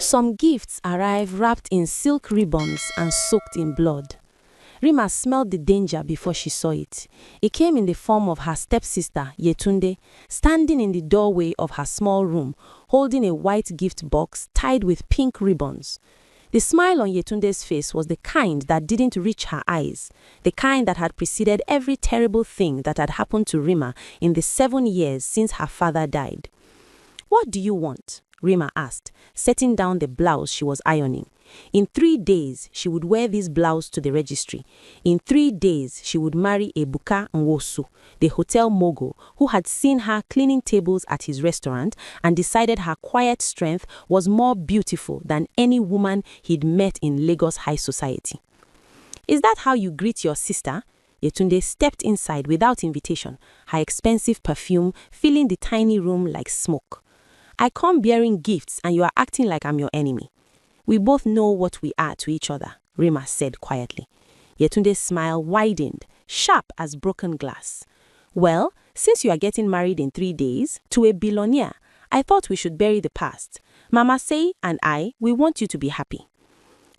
Some gifts arrive wrapped in silk ribbons and soaked in blood. Rima smelled the danger before she saw it. It came in the form of her stepsister, Yetunde, standing in the doorway of her small room, holding a white gift box tied with pink ribbons. The smile on Yetunde's face was the kind that didn't reach her eyes, the kind that had preceded every terrible thing that had happened to Rima in the 7 years since her father died. "What do you want?" Rima asked, setting down the blouse she was ironing. In 3 days, she would wear this blouse to the registry. In 3 days, she would marry Ebuka Nwosu, the hotel mogul who had seen her cleaning tables at his restaurant and decided her quiet strength was more beautiful than any woman he'd met in Lagos high society. "Is that how you greet your sister?" Yetunde stepped inside without invitation, her expensive perfume filling the tiny room like smoke. "I come bearing gifts and you are acting like I'm your enemy." "We both know what we are to each other," Rima said quietly. Yetunde's smile widened, sharp as broken glass. "Well, since you are getting married in 3 days to a billionaire, I thought we should bury the past. Mama Say and I, we want you to be happy."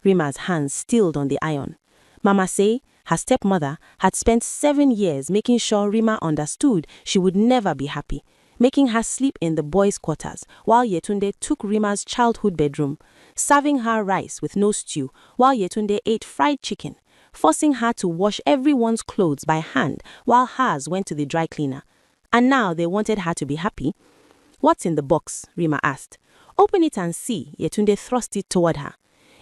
Rima's hands stilled on the iron. Mama Say, her stepmother, had spent 7 years making sure Rima understood she would never be happy, making her sleep in the boys' quarters while Yetunde took Rima's childhood bedroom, serving her rice with no stew while Yetunde ate fried chicken, forcing her to wash everyone's clothes by hand while hers went to the dry cleaner. And now they wanted her to be happy. "What's in the box?" Rima asked. "Open it and see." Yetunde thrust it toward her.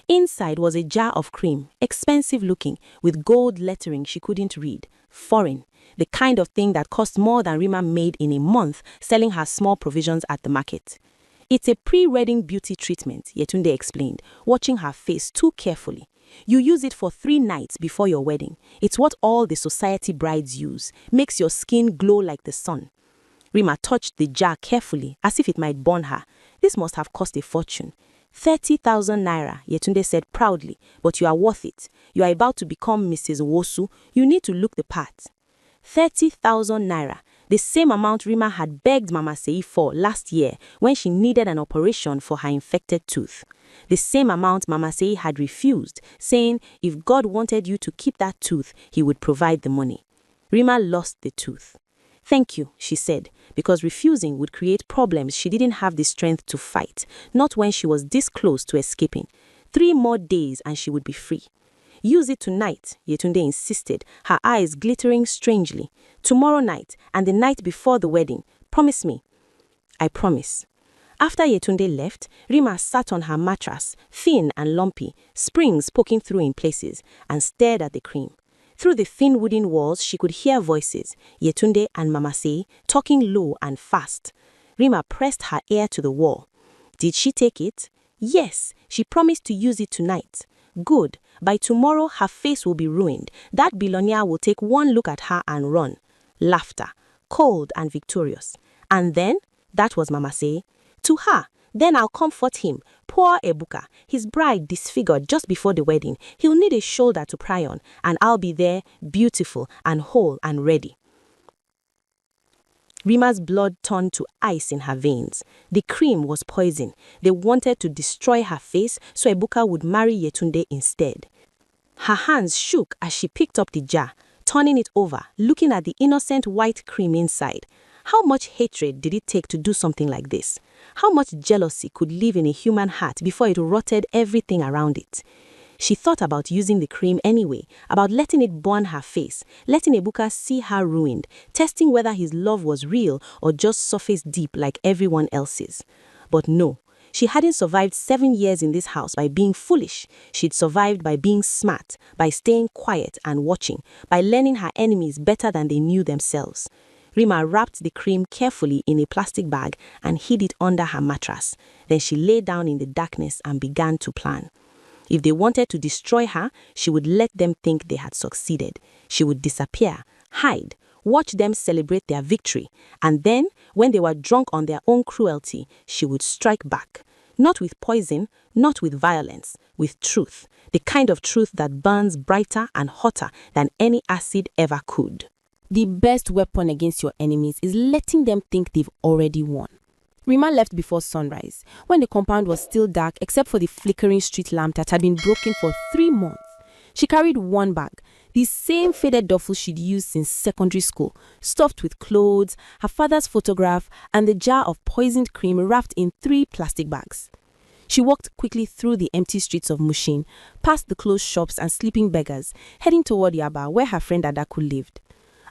Inside was a jar of cream, expensive looking, with gold lettering she couldn't read, foreign, the kind of thing that cost more than Rima made in a month selling her small provisions at the market. "It's a pre-wedding beauty treatment," Yetunde explained, watching her face too carefully. "You use it for 3 nights before your wedding. It's what all the society brides use. Makes your skin glow like the sun." Rima touched the jar carefully, as if it might burn her. This must have cost a fortune. 30,000 naira, Yetunde said proudly, "but you are worth it. You are about to become Mrs. Wosu. You need to look the part." 30,000 naira, the same amount Rima had begged Mama Sei for last year when she needed an operation for her infected tooth. The same amount Mama Sei had refused, saying if God wanted you to keep that tooth, he would provide the money. Rima lost the tooth. "Thank you," she said, because refusing would create problems she didn't have the strength to fight, not when she was this close to escaping. 3 more days and she would be free. "Use it tonight," Yetunde insisted, her eyes glittering strangely. "Tomorrow night and the night before the wedding. Promise me." "I promise." After Yetunde left, Rima sat on her mattress, thin and lumpy, springs poking through in places, and stared at the cream. Through the thin wooden walls, she could hear voices, Yetunde and Mama Sei, talking low and fast. Rima pressed her ear to the wall. Did she take it? Yes, she promised to use it tonight. Good. By tomorrow, her face will be ruined. That billionaire will take one look at her and run. Laughter, cold and victorious. And then, that was Mama Sei. To her, then I'll comfort him. Poor Ebuka, his bride disfigured just before the wedding. He'll need a shoulder to pry on, and I'll be there, beautiful and whole and ready. Rima's blood turned to ice in her veins. The cream was poison. They wanted to destroy her face so Ebuka would marry Yetunde instead. Her hands shook as she picked up the jar, turning it over, looking at the innocent white cream inside. How much hatred did it take to do something like this? How much jealousy could live in a human heart before it rotted everything around it? She thought about using the cream anyway, about letting it burn her face, letting Ebuka see her ruined, testing whether his love was real or just surface deep like everyone else's. But no, she hadn't survived 7 years in this house by being foolish. She'd survived by being smart, by staying quiet and watching, by learning her enemies better than they knew themselves. Rima wrapped the cream carefully in a plastic bag and hid it under her mattress. Then she lay down in the darkness and began to plan. If they wanted to destroy her, she would let them think they had succeeded. She would disappear, hide, watch them celebrate their victory, and then, when they were drunk on their own cruelty, she would strike back. Not with poison, not with violence, with truth, the kind of truth that burns brighter and hotter than any acid ever could. The best weapon against your enemies is letting them think they've already won. Rima left before sunrise, when the compound was still dark except for the flickering street lamp that had been broken for 3 months. She carried one bag, the same faded duffel she'd used since secondary school, stuffed with clothes, her father's photograph, and the jar of poisoned cream wrapped in 3 plastic bags. She walked quickly through the empty streets of Mushin, past the closed shops and sleeping beggars, heading toward Yaba, where her friend Adaku lived.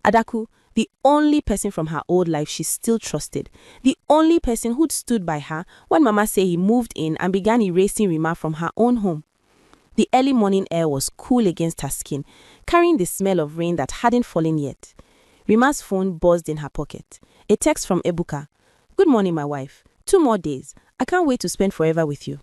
Adaku, the only person from her old life she still trusted, the only person who'd stood by her when Mama said he moved in and began erasing Rima from her own home. The early morning air was cool against her skin, carrying the smell of rain that hadn't fallen yet. Rima's phone buzzed in her pocket. A text from Ebuka. "Good morning, my wife. 2 more days. I can't wait to spend forever with you."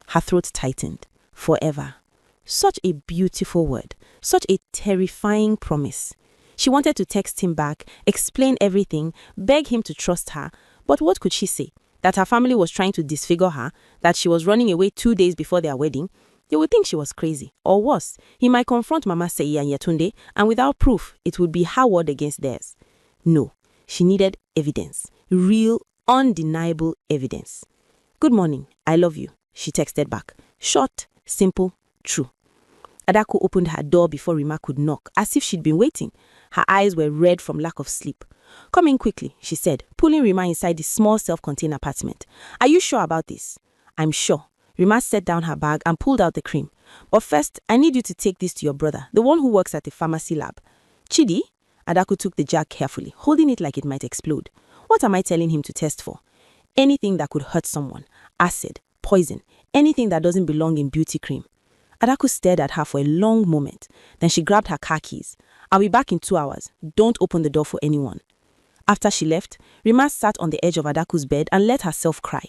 Her throat tightened. Forever. Such a beautiful word. Such a terrifying promise. She wanted to text him back, explain everything, beg him to trust her. But what could she say? That her family was trying to disfigure her? That she was running away 2 days before their wedding? They would think she was crazy. Or worse, he might confront Mama Seyi and Yetunde, and without proof, it would be her word against theirs. No, she needed evidence. Real, undeniable evidence. "Good morning, I love you," she texted back. Short, simple, true. Adaku opened her door before Rima could knock, as if she'd been waiting. Her eyes were red from lack of sleep. "Come in quickly," she said, pulling Rima inside the small self-contained apartment. "Are you sure about this?" "I'm sure." Rima set down her bag and pulled out the cream. "But first, I need you to take this to your brother, the one who works at the pharmacy lab." "Chidi?" Adaku took the jar carefully, holding it like it might explode. "What am I telling him to test for?" "Anything that could hurt someone. Acid, poison, anything that doesn't belong in beauty cream." Adaku stared at her for a long moment. Then she grabbed her car keys. "I'll be back in 2 hours. Don't open the door for anyone." After she left, Rima sat on the edge of Adaku's bed and let herself cry.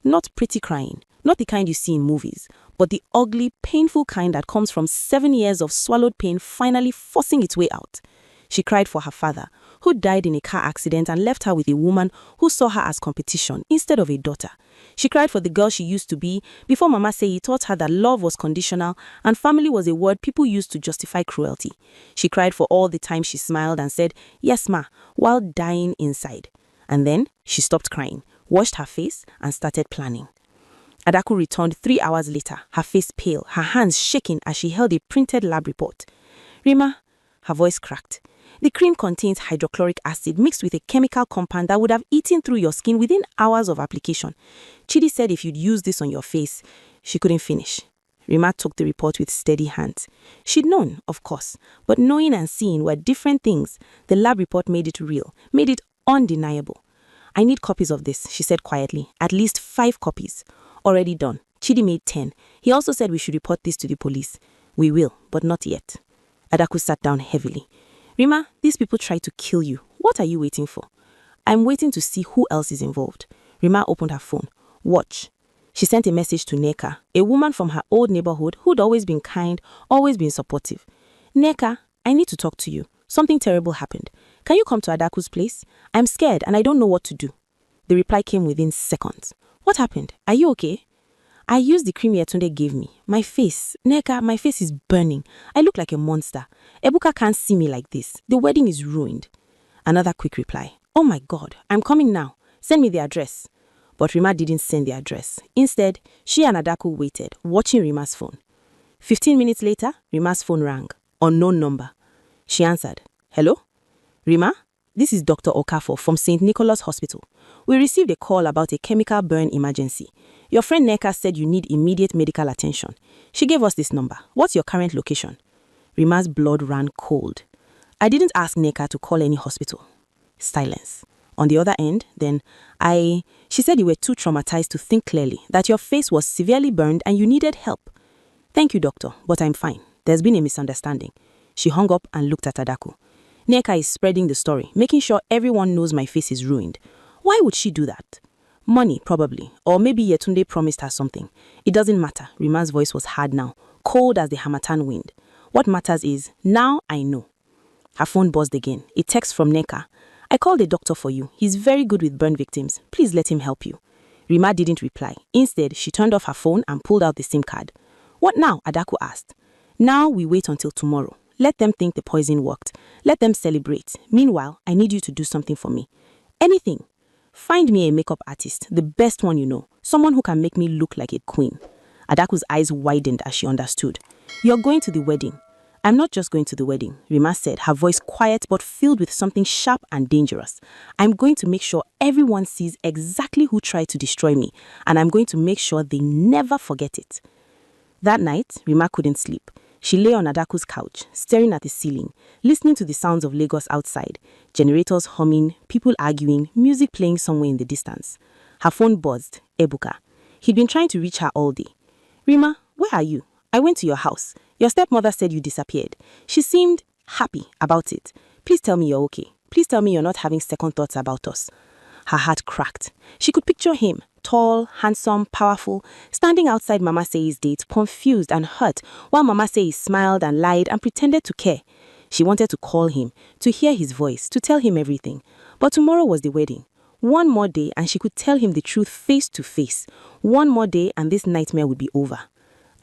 Not pretty crying, not the kind you see in movies, but the ugly, painful kind that comes from 7 years of swallowed pain finally forcing its way out. She cried for her father, who died in a car accident and left her with a woman who saw her as competition instead of a daughter. She cried for the girl she used to be before Mama Seyi taught her that love was conditional and family was a word people used to justify cruelty. She cried for all the time she smiled and said, "Yes, ma," while dying inside. And then she stopped crying, washed her face, and started planning. Adaku returned 3 hours later, her face pale, her hands shaking as she held a printed lab report. "Rima," her voice cracked. "The cream contains hydrochloric acid mixed with a chemical compound that would have eaten through your skin within hours of application. Chidi said if you'd use this on your face." She couldn't finish. Rima took the report with steady hands. She'd known, of course, but knowing and seeing were different things. The lab report made it real, made it undeniable. "I need copies of this," she said quietly. "At least 5 copies. "Already done. Chidi made 10. He also said we should report this to the police." "We will, but not yet." Adaku sat down heavily. "Rima, these people tried to kill you. What are you waiting for?" "I'm waiting to see who else is involved." Rima opened her phone. "Watch." She sent a message to Neka, a woman from her old neighborhood who'd always been kind, always been supportive. "Neka, I need to talk to you. Something terrible happened. Can you come to Adaku's place? I'm scared and I don't know what to do." The reply came within seconds. "What happened? Are you okay?" "I used the cream Yetunde gave me. My face, Neka, my face is burning. I look like a monster. Ebuka can't see me like this. The wedding is ruined." Another quick reply. "Oh my God, I'm coming now. Send me the address." But Rima didn't send the address. Instead, she and Adaku waited, watching Rima's phone. 15 minutes later, Rima's phone rang. Unknown number. She answered. "Hello? Rima? This is Dr. Okafor from St. Nicholas Hospital. We received a call about a chemical burn emergency. Your friend Neka said you need immediate medical attention. She gave us this number. What's your current location?" Rima's blood ran cold. "I didn't ask Neka to call any hospital." Silence. On the other end, then, she said you were too traumatized to think clearly, that your face was severely burned and you needed help. "Thank you, doctor, but I'm fine. There's been a misunderstanding." She hung up and looked at Adaku. "Neka is spreading the story, making sure everyone knows my face is ruined. Why would she do that?" "Money, probably. Or maybe Yetunde promised her something. It doesn't matter." Rima's voice was hard now, cold as the Hamatan wind. "What matters is, now I know." Her phone buzzed again. A text from Neka. "I called a doctor for you. He's very good with burn victims. Please let him help you." Rima didn't reply. Instead, she turned off her phone and pulled out the SIM card. "What now?" Adaku asked. "Now we wait until tomorrow. Let them think the poison worked. Let them celebrate. Meanwhile, I need you to do something for me. Anything. Find me a makeup artist, the best one you know, someone who can make me look like a queen. Adaku's eyes widened as she understood. You're going to the wedding. I'm not just going to the wedding, Rima said, her voice quiet but filled with something sharp and dangerous. I'm going to make sure everyone sees exactly who tried to destroy me, and I'm going to make sure they never forget it. That night, Rima couldn't sleep. She lay on Adaku's couch, staring at the ceiling, listening to the sounds of Lagos outside, generators humming, people arguing, music playing somewhere in the distance. Her phone buzzed. Ebuka. He'd been trying to reach her all day. Rima, where are you? I went to your house. Your stepmother said you disappeared. She seemed happy about it. Please tell me you're okay. Please tell me you're not having second thoughts about us. Her heart cracked. She could picture him, tall, handsome, powerful, standing outside Mama Sei's date, confused and hurt, while Mama Sei smiled and lied and pretended to care. She wanted to call him, to hear his voice, to tell him everything. But tomorrow was the wedding. One more day and she could tell him the truth face to face. One more day and this nightmare would be over.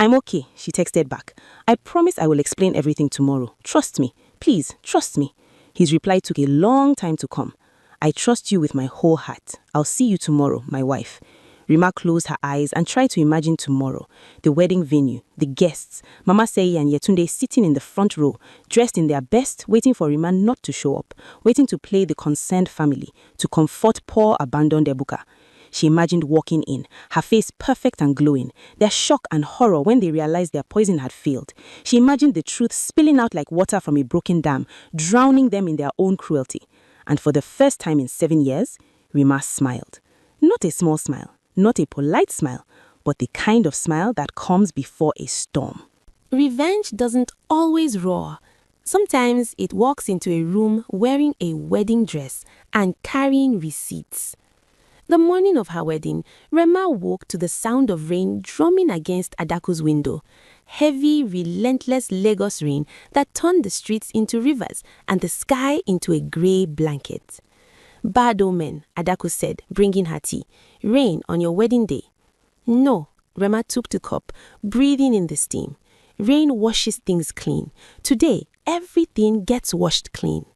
I'm okay, she texted back. I promise I will explain everything tomorrow. Trust me. Please, trust me. His reply took a long time to come. I trust you with my whole heart. I'll see you tomorrow, my wife. Rima closed her eyes and tried to imagine tomorrow. The wedding venue, the guests, Mama Sei and Yetunde sitting in the front row, dressed in their best, waiting for Rima not to show up, waiting to play the concerned family, to comfort poor abandoned Ebuka. She imagined walking in, her face perfect and glowing, their shock and horror when they realized their poison had failed. She imagined the truth spilling out like water from a broken dam, drowning them in their own cruelty. And for the first time in 7 years, Rima smiled. Not a small smile, not a polite smile, but the kind of smile that comes before a storm. Revenge doesn't always roar. Sometimes it walks into a room wearing a wedding dress and carrying receipts. The morning of her wedding, Rema woke to the sound of rain drumming against Adaku's window. Heavy, relentless Lagos rain that turned the streets into rivers and the sky into a grey blanket. Bad omen, Adaku said, bringing her tea. Rain on your wedding day. No, Rema took a cup, breathing in the steam. Rain washes things clean. Today, everything gets washed clean.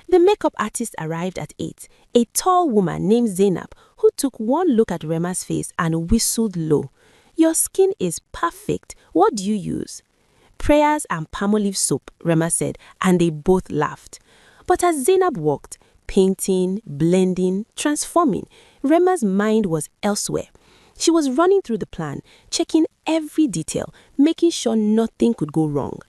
The makeup artist arrived at 8, a tall woman named Zainab, who took one look at Rema's face and whistled low. Your skin is perfect. What do you use? Prayers and palmolive soap, Rema said, and they both laughed. But as Zainab walked, painting, blending, transforming, Rema's mind was elsewhere. She was running through the plan, checking every detail, making sure nothing could go wrong.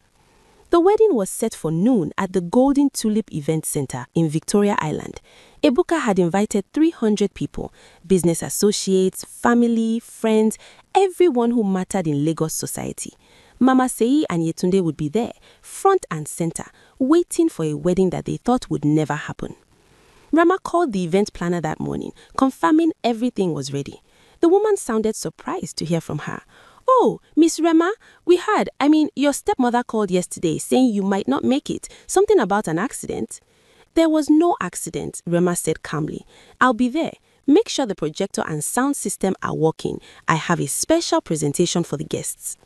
The wedding was set for noon at the Golden Tulip Event Center in Victoria Island. Ebuka had invited 300 people, business associates, family, friends, everyone who mattered in Lagos society. Mama Sei and Yetunde would be there, front and center, waiting for a wedding that they thought would never happen. Rama called the event planner that morning, confirming everything was ready. The woman sounded surprised to hear from her. Oh, Miss Rema, your stepmother called yesterday saying you might not make it. Something about an accident. There was no accident, Rema said calmly. I'll be there. Make sure the projector and sound system are working. I have a special presentation for the guests.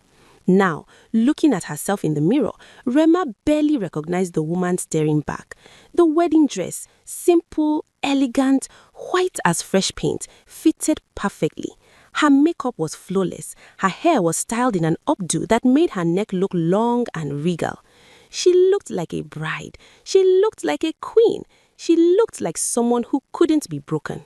Now, looking at herself in the mirror, Rema barely recognized the woman staring back. The wedding dress, simple, elegant, white as fresh paint, fitted perfectly. Her makeup was flawless. Her hair was styled in an updo that made her neck look long and regal. She looked like a bride. She looked like a queen. She looked like someone who couldn't be broken.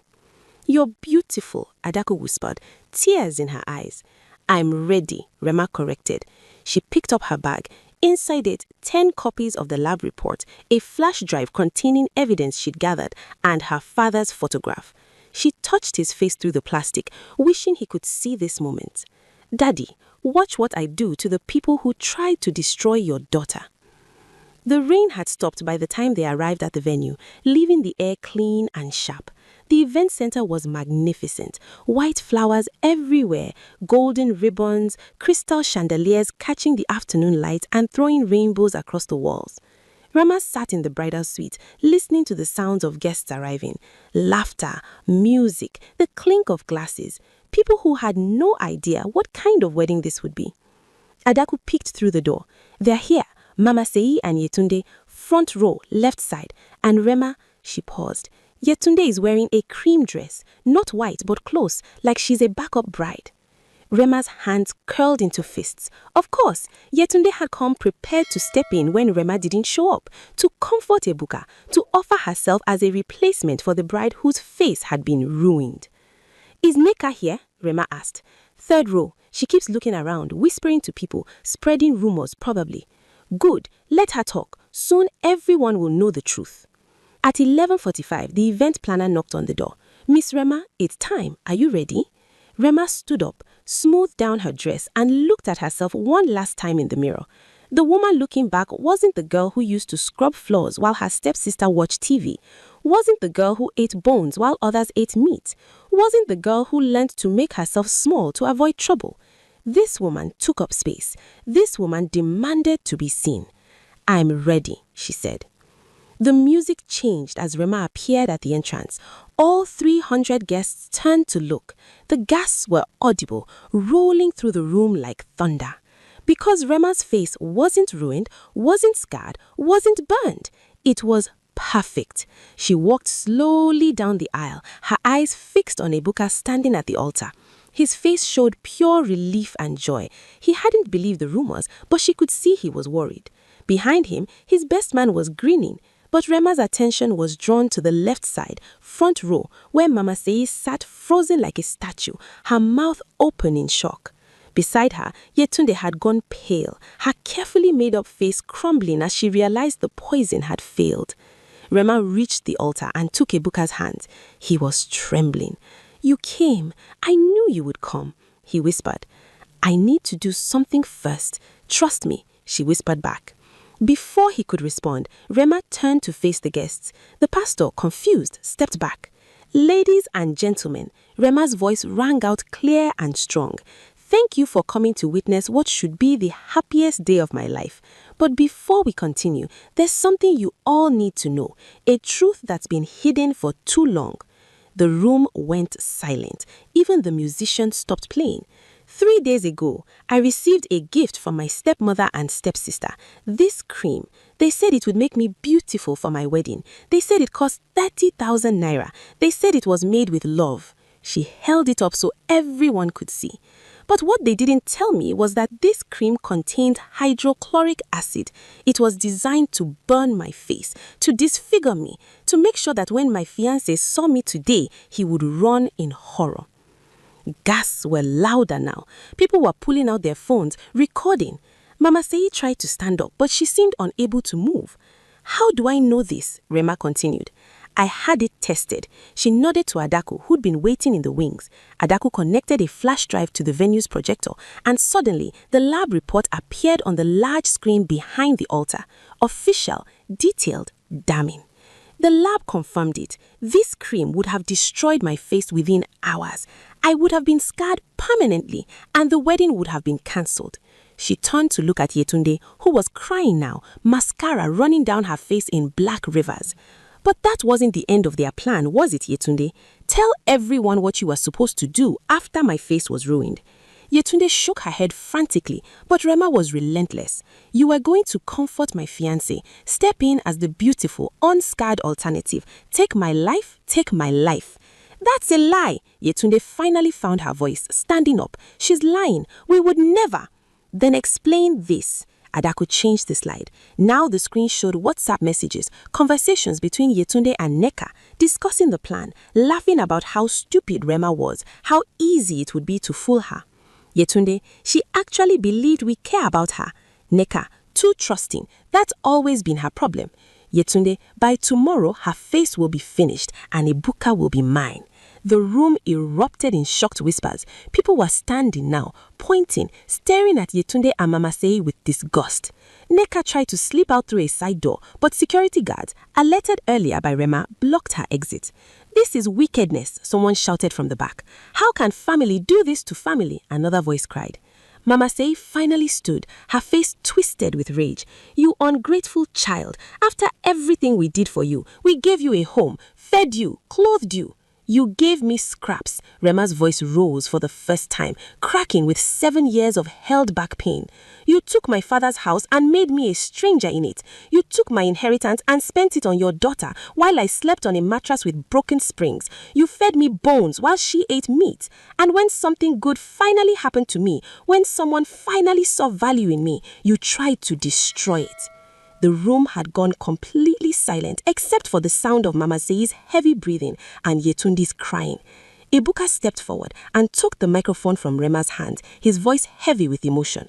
You're beautiful, Adaku whispered, tears in her eyes. I'm ready, Rema corrected. She picked up her bag. Inside it, 10 copies of the lab report, a flash drive containing evidence she'd gathered, and her father's photograph. She touched his face through the plastic, wishing he could see this moment. Daddy, watch what I do to the people who tried to destroy your daughter. The rain had stopped by the time they arrived at the venue, leaving the air clean and sharp. The event center was magnificent. White flowers everywhere, golden ribbons, crystal chandeliers catching the afternoon light and throwing rainbows across the walls. Rama sat in the bridal suite, listening to the sounds of guests arriving. Laughter, music, the clink of glasses. People who had no idea what kind of wedding this would be. Adaku peeked through the door. They're here, Mama Sei and Yetunde, front row, left side. And Rema, she paused. Yetunde is wearing a cream dress, not white but close, like she's a backup bride. Rema's hands curled into fists. Of course, Yetunde had come prepared to step in when Rema didn't show up, to comfort Ebuka, to offer herself as a replacement for the bride whose face had been ruined. "Is Neka here?" Rema asked. "Third row. She keeps looking around, whispering to people, spreading rumors probably." "Good, let her talk. Soon everyone will know the truth." At 11:45, the event planner knocked on the door. "Miss Rema, it's time. Are you ready?" Rema stood up, smoothed down her dress, and looked at herself one last time in the mirror. The woman looking back wasn't the girl who used to scrub floors while her stepsister watched TV, wasn't the girl who ate bones while others ate meat, wasn't the girl who learned to make herself small to avoid trouble. This woman took up space. This woman demanded to be seen. "I'm ready," she said. The music changed as Rema appeared at the entrance. All 300 guests turned to look. The gasps were audible, rolling through the room like thunder. Because Rema's face wasn't ruined, wasn't scarred, wasn't burned. It was perfect. She walked slowly down the aisle, her eyes fixed on Ebuka standing at the altar. His face showed pure relief and joy. He hadn't believed the rumors, but she could see he was worried. Behind him, his best man was grinning. But Rema's attention was drawn to the left side, front row, where Mama Seyi sat frozen like a statue, her mouth open in shock. Beside her, Yetunde had gone pale, her carefully made-up face crumbling as she realized the poison had failed. Rema reached the altar and took Ebuka's hand. He was trembling. "You came. I knew you would come," he whispered. "I need to do something first. Trust me," she whispered back. Before he could respond, Rema turned to face the guests. The pastor, confused, stepped back. "Ladies and gentlemen," Rema's voice rang out clear and strong. "Thank you for coming to witness what should be the happiest day of my life. But before we continue, there's something you all need to know, a truth that's been hidden for too long." The room went silent. Even the musicians stopped playing. 3 days ago, I received a gift from my stepmother and stepsister. This cream. They said it would make me beautiful for my wedding. They said it cost 30,000 naira. They said it was made with love. She held it up so everyone could see. But what they didn't tell me was that this cream contained hydrochloric acid. It was designed to burn my face, to disfigure me, to make sure that when my fiancé saw me today, he would run in horror. Gasps were louder now. People were pulling out their phones, recording. Mama Seyi tried to stand up, but she seemed unable to move. "How do I know this?" Rema continued. "I had it tested." She nodded to Adaku, who'd been waiting in the wings. Adaku connected a flash drive to the venue's projector, and suddenly the lab report appeared on the large screen behind the altar. Official, detailed, damning. The lab confirmed it. This cream would have destroyed my face within hours. I would have been scarred permanently, and the wedding would have been cancelled. She turned to look at Yetunde, who was crying now, mascara running down her face in black rivers. "But that wasn't the end of their plan, was it, Yetunde? Tell everyone what you were supposed to do after my face was ruined." Yetunde shook her head frantically, but Rema was relentless. "You were going to comfort my fiancé, step in as the beautiful, unscarred alternative. Take my life, take my life." "That's a lie." Yetunde finally found her voice, standing up. "She's lying. We would never." "Then explain this." Adaku changed the slide. Now the screen showed WhatsApp messages, conversations between Yetunde and Neka, discussing the plan, laughing about how stupid Rema was, how easy it would be to fool her. Yetunde, she actually believed we care about her. Neka, too trusting. That's always been her problem. Yetunde, by tomorrow her face will be finished and Ebuka will be mine. The room erupted in shocked whispers. People were standing now, pointing, staring at Yetunde and Mama Seyi with disgust. Neka tried to slip out through a side door, but security guards, alerted earlier by Rema, blocked her exit. "This is wickedness," someone shouted from the back. "How can family do this to family?" another voice cried. Mama Seyi finally stood, her face twisted with rage. "You ungrateful child, after everything we did for you, we gave you a home, fed you, clothed you. You gave me scraps. Rema's voice rose for the first time, cracking with 7 years of held-back pain. You took my father's house and made me a stranger in it. You took my inheritance and spent it on your daughter while I slept on a mattress with broken springs. You fed me bones while she ate meat. And when something good finally happened to me, when someone finally saw value in me, you tried to destroy it. The room had gone completely silent except for the sound of Mama Sei's heavy breathing and Yetunde's crying. Ebuka stepped forward and took the microphone from Rema's hand, his voice heavy with emotion.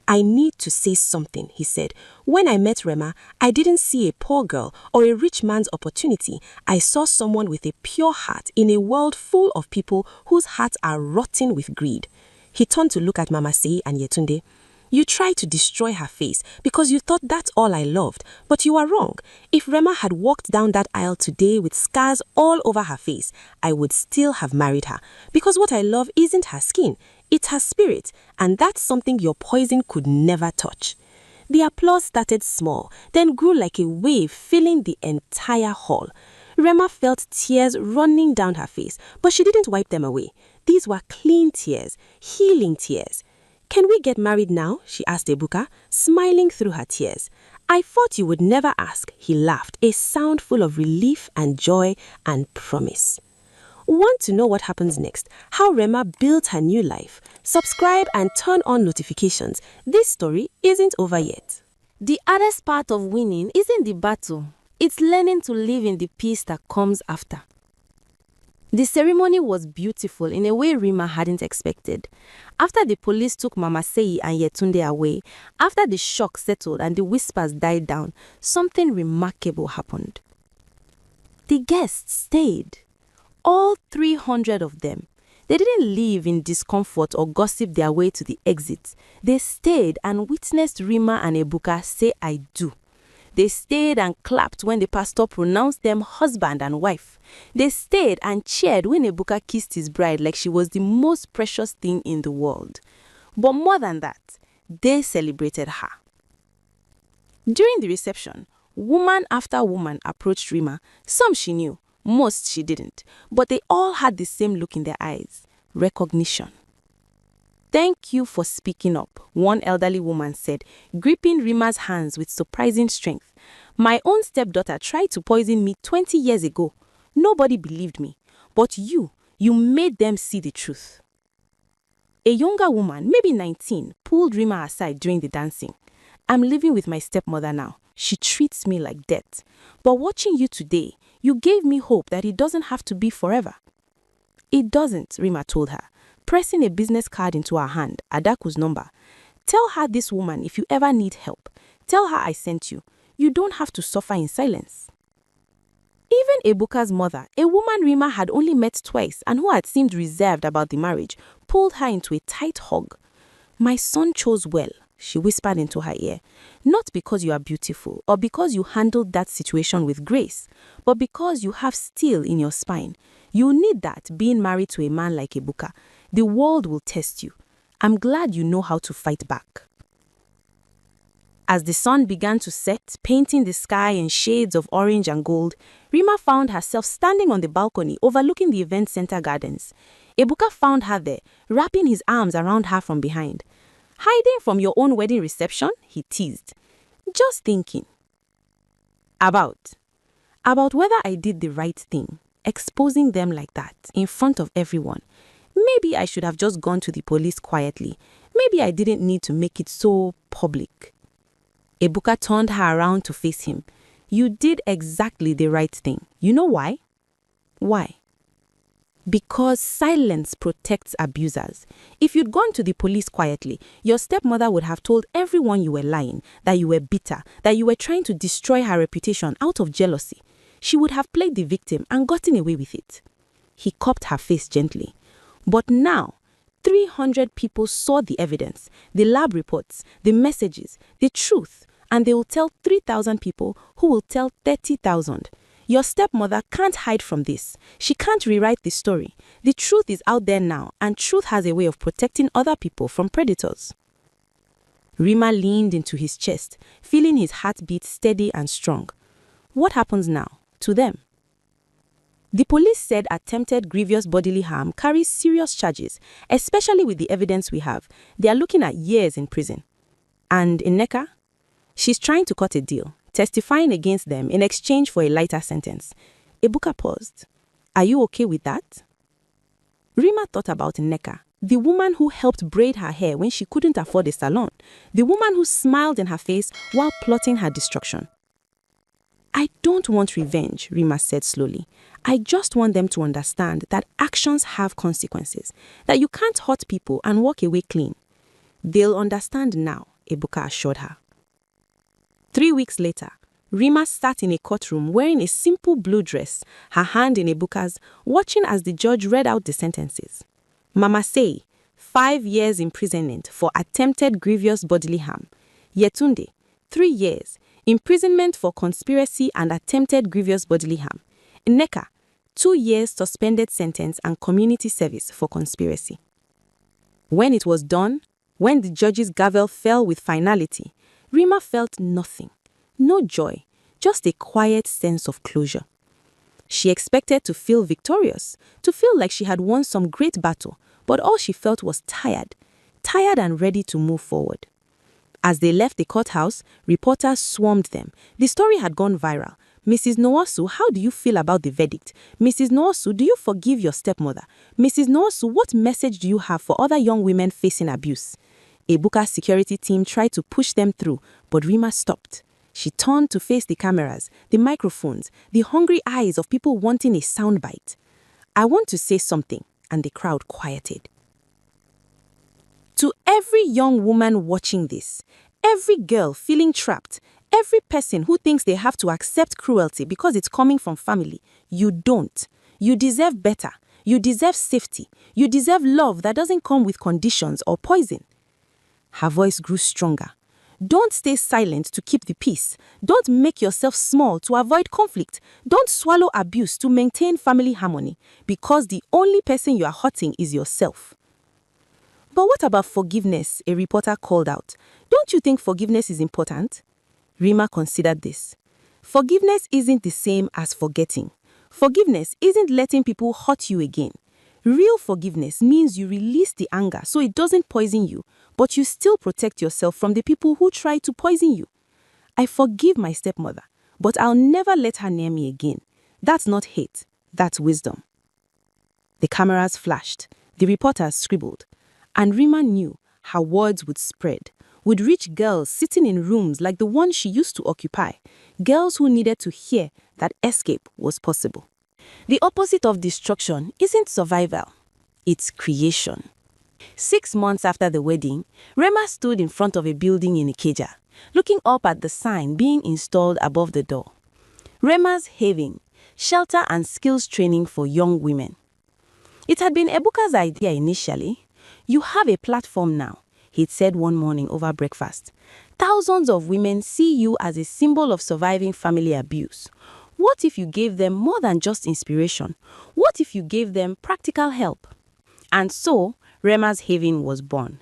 I need to say something, he said. When I met Rema, I didn't see a poor girl or a rich man's opportunity. I saw someone with a pure heart in a world full of people whose hearts are rotten with greed. He turned to look at Mama Sei and Yetunde. You tried to destroy her face because you thought that's all I loved, but you are wrong. If Rema had walked down that aisle today with scars all over her face, I would still have married her, because what I love isn't her skin, it's her spirit, and that's something your poison could never touch. The applause started small, then grew like a wave filling the entire hall. Rema felt tears running down her face, but she didn't wipe them away. These were clean tears, healing tears. Can we get married now? She asked Ebuka, smiling through her tears. I thought you would never ask, he laughed, a sound full of relief and joy and promise. Want to know what happens next? How Rema built her new life? Subscribe and turn on notifications. This story isn't over yet. The hardest part of winning isn't the battle. It's learning to live in the peace that comes after. The ceremony was beautiful in a way Rema hadn't expected. After the police took Mama Sei and Yetunde away, after the shock settled and the whispers died down, something remarkable happened. The guests stayed. All 300 of them. They didn't live in discomfort or gossip their way to the exit. They stayed and witnessed Rema and Ebuka say I do. They stayed and clapped when the pastor pronounced them husband and wife. They stayed and cheered when Ebuka kissed his bride like she was the most precious thing in the world. But more than that, they celebrated her. During the reception, woman after woman approached Rema. Some she knew, most she didn't. But they all had the same look in their eyes, recognition. Thank you for speaking up, one elderly woman said, gripping Rema's hands with surprising strength. My own stepdaughter tried to poison me 20 years ago. Nobody believed me. But you made them see the truth. A younger woman, maybe 19, pulled Rema aside during the dancing. I'm living with my stepmother now. She treats me like death. But watching you today, you gave me hope that it doesn't have to be forever. It doesn't, Rema told her, pressing a business card into her hand, Adaku's number. Tell her this woman if you ever need help. Tell her I sent you. You don't have to suffer in silence. Even Ebuka's mother, a woman Rema had only met twice and who had seemed reserved about the marriage, pulled her into a tight hug. My son chose well, she whispered into her ear. Not because you are beautiful or because you handled that situation with grace, but because you have steel in your spine. You need that being married to a man like Ebuka. The world will test you. I'm glad you know how to fight back. As the sun began to set, painting the sky in shades of orange and gold, Rema found herself standing on the balcony overlooking the event center gardens. Ebuka found her there, wrapping his arms around her from behind. Hiding from your own wedding reception? He teased. Just thinking. About whether I did the right thing, exposing them like that, in front of everyone. Maybe I should have just gone to the police quietly. Maybe I didn't need to make it so public. Ebuka turned her around to face him. You did exactly the right thing. You know why? Why? Because silence protects abusers. If you'd gone to the police quietly, your stepmother would have told everyone you were lying, that you were bitter, that you were trying to destroy her reputation out of jealousy. She would have played the victim and gotten away with it. He cupped her face gently. But now, 300 people saw the evidence, the lab reports, the messages, the truth, and they will tell 3,000 people who will tell 30,000. Your stepmother can't hide from this. She can't rewrite the story. The truth is out there now, and truth has a way of protecting other people from predators. Rema leaned into his chest, feeling his heartbeat steady and strong. What happens now to them? The police said attempted grievous bodily harm carries serious charges, especially with the evidence we have. They are looking at years in prison. And Nneka? She's trying to cut a deal, testifying against them in exchange for a lighter sentence. Ebuka paused. Are you okay with that? Rima thought about Nneka, the woman who helped braid her hair when she couldn't afford a salon, the woman who smiled in her face while plotting her destruction. I don't want revenge, Rima said slowly. I just want them to understand that actions have consequences, that you can't hurt people and walk away clean. They'll understand now, Ebuka assured her. 3 weeks later, Rima sat in a courtroom wearing a simple blue dress, her hand in Ebuka's, watching as the judge read out the sentences. Mama Say, 5 years imprisonment for attempted grievous bodily harm. Yetunde, 3 years, imprisonment for conspiracy and attempted grievous bodily harm. Nneka, 2 years suspended sentence and community service for conspiracy. When it was done, when the judge's gavel fell with finality, Rima felt nothing, no joy, just a quiet sense of closure. She expected to feel victorious, to feel like she had won some great battle, but all she felt was tired and ready to move forward. As they left the courthouse, reporters swarmed them. The story had gone viral. Mrs. Nwosu, how do you feel about the verdict? Mrs. Nwosu, do you forgive your stepmother? Mrs. Nwosu, what message do you have for other young women facing abuse? Ebuka's security team tried to push them through, but Rima stopped. She turned to face the cameras, the microphones, the hungry eyes of people wanting a soundbite. I want to say something, and the crowd quieted. To every young woman watching this, every girl feeling trapped, every person who thinks they have to accept cruelty because it's coming from family, you don't. You deserve better. You deserve safety. You deserve love that doesn't come with conditions or poison. Her voice grew stronger. Don't stay silent to keep the peace. Don't make yourself small to avoid conflict. Don't swallow abuse to maintain family harmony, because the only person you are hurting is yourself. But what about forgiveness? A reporter called out. Don't you think forgiveness is important? Rima considered this. Forgiveness isn't the same as forgetting. Forgiveness isn't letting people hurt you again. Real forgiveness means you release the anger so it doesn't poison you, but you still protect yourself from the people who try to poison you. I forgive my stepmother, but I'll never let her near me again. That's not hate, that's wisdom. The cameras flashed, the reporters scribbled, and Rima knew her words would spread, would reach girls sitting in rooms like the one she used to occupy, girls who needed to hear that escape was possible. The opposite of destruction isn't survival, it's creation. 6 months after the wedding, Rema stood in front of a building in Ikeja, looking up at the sign being installed above the door. Rema's Haven, shelter and skills training for young women. It had been Ebuka's idea initially. You have a platform now, he'd said one morning over breakfast. Thousands of women see you as a symbol of surviving family abuse. What if you gave them more than just inspiration? What if you gave them practical help? And so, Rema's Haven was born.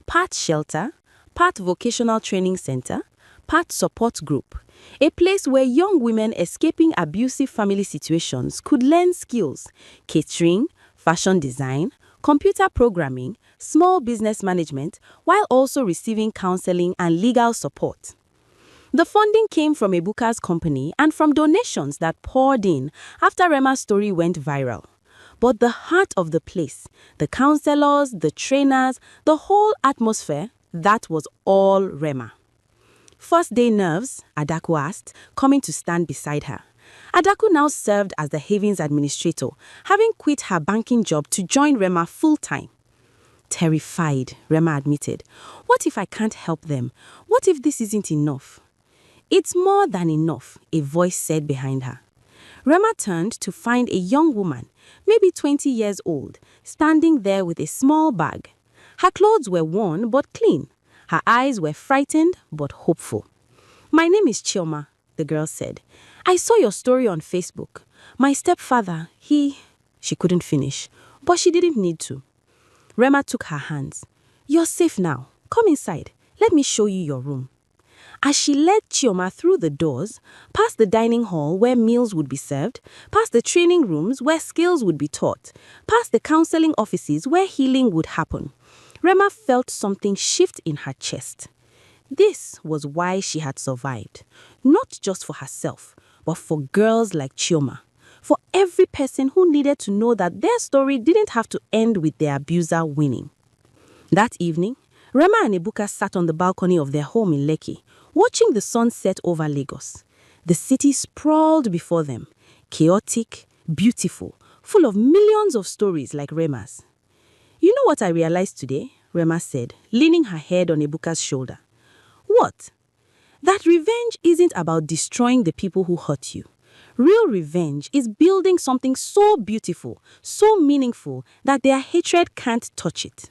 Part shelter, part vocational training center, part support group. A place where young women escaping abusive family situations could learn skills: catering, fashion design, computer programming, small business management, while also receiving counseling and legal support. The funding came from Ebuka's company and from donations that poured in after Rema's story went viral. But the heart of the place, the counselors, the trainers, the whole atmosphere, that was all Rema. First day nerves, Adaku asked, coming to stand beside her. Adaku now served as the Haven's administrator, having quit her banking job to join Rema full-time. Terrified, Rema admitted. What if I can't help them? What if this isn't enough? It's more than enough, a voice said behind her. Rema turned to find a young woman, maybe 20 years old, standing there with a small bag. Her clothes were worn but clean. Her eyes were frightened but hopeful. My name is Chioma, the girl said. I saw your story on Facebook. My stepfather, She couldn't finish, but she didn't need to. Rema took her hands. You're safe now. Come inside. Let me show you your room. As she led Chioma through the doors, past the dining hall where meals would be served, past the training rooms where skills would be taught, past the counseling offices where healing would happen, Rema felt something shift in her chest. This was why she had survived, not just for herself, but for girls like Chioma, for every person who needed to know that their story didn't have to end with their abuser winning. That evening, Rema and Ebuka sat on the balcony of their home in Lekki, watching the sun set over Lagos. The city sprawled before them, chaotic, beautiful, full of millions of stories like Rema's. "You know what I realized today?" Rema said, leaning her head on Ebuka's shoulder. "What?" "That revenge isn't about destroying the people who hurt you. Real revenge is building something so beautiful, so meaningful, that their hatred can't touch it."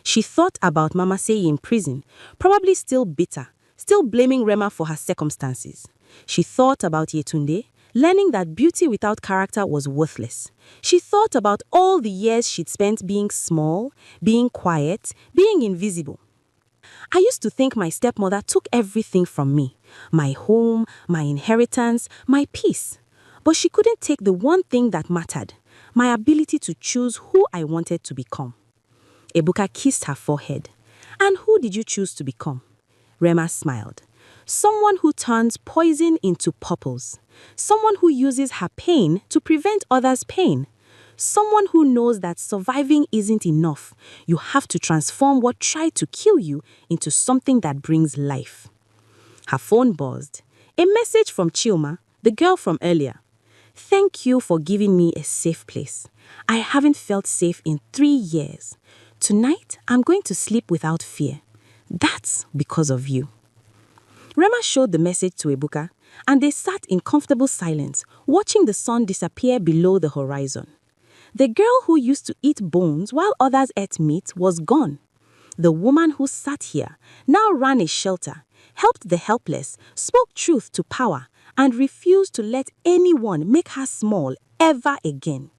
She thought about Mama Seyi in prison, probably still bitter, still blaming Rema for her circumstances. She thought about Yetunde, learning that beauty without character was worthless. She thought about all the years she'd spent being small, being quiet, being invisible. "I used to think my stepmother took everything from me, my home, my inheritance, my peace. But she couldn't take the one thing that mattered, my ability to choose who I wanted to become." Ebuka kissed her forehead. "And who did you choose to become?" Rema smiled. "Someone who turns poison into purples. Someone who uses her pain to prevent others' pain. Someone who knows that surviving isn't enough. You have to transform what tried to kill you into something that brings life." Her phone buzzed. A message from Chioma, the girl from earlier. "Thank you for giving me a safe place. I haven't felt safe in 3 years. Tonight, I'm going to sleep without fear. That's because of you." Rema showed the message to Ebuka, and they sat in comfortable silence, watching the sun disappear below the horizon. The girl who used to eat bones while others ate meat was gone. The woman who sat here now ran a shelter, helped the helpless, spoke truth to power, and refused to let anyone make her small ever again.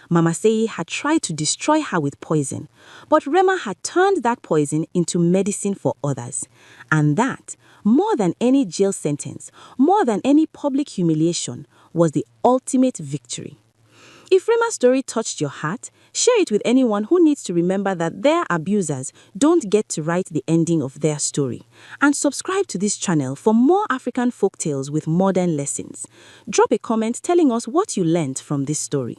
Mama Seyi had tried to destroy her with poison, but Rema had turned that poison into medicine for others. And that, more than any jail sentence, more than any public humiliation, was the ultimate victory. If Rema's story touched your heart, share it with anyone who needs to remember that their abusers don't get to write the ending of their story. And subscribe to this channel for more African folktales with modern lessons. Drop a comment telling us what you learned from this story.